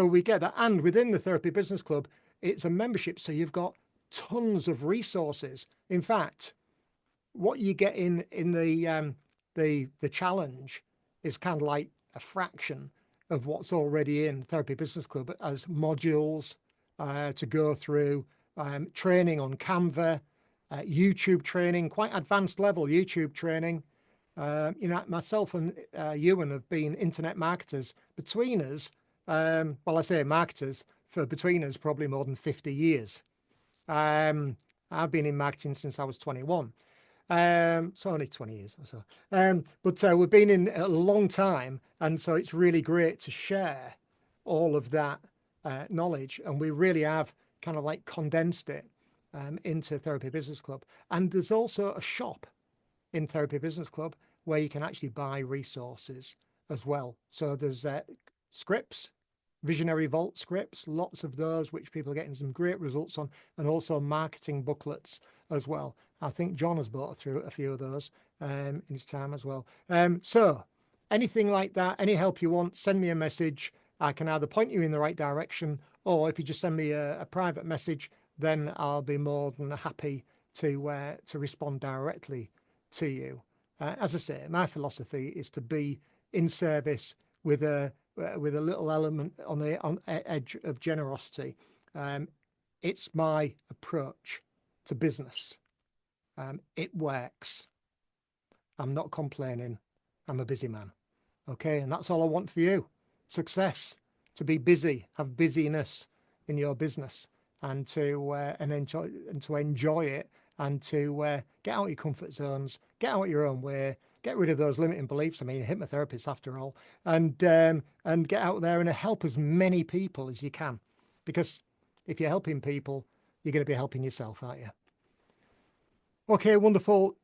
we get that. And within the Therapy Business Club, it's a membership. So you've got tons of resources. In fact, what you get in the challenge is kind of like a fraction of what's already in Therapy Business Club as modules to go through, training on Canva, YouTube training, quite advanced level YouTube training. You know, myself and Ewan have been internet marketers between us. Well, I say marketers for between us probably more than 50 years. I've been in marketing since I was 21. So only 20 years or so. But we've been in a long time. And so it's really great to share all of that knowledge. And we really have kind of like condensed it into Therapy Business Club. And there's also a shop in Therapy Business Club where you can actually buy resources as well. So there's scripts, Visionary Vault scripts, lots of those, which people are getting some great results on, and also marketing booklets as well. I think John has bought through a few of those in his time as well. So anything like that, any help you want, send me a message. I can either point you in the right direction, or if you just send me a private message, then I'll be more than happy to respond directly to you. As I say, my philosophy is to be in service with a little element on the edge of generosity. It's my approach to business. It works. I'm not complaining. I'm a busy man. Okay, and that's all I want for you. Success, to be busy, have busyness in your business. and to enjoy it, and to get out of your comfort zones, get out your own way, get rid of those limiting beliefs. I mean, hypnotherapists after all, and get out there and help as many people as you can, because if you're helping people, you're going to be helping yourself, aren't you? Okay, wonderful.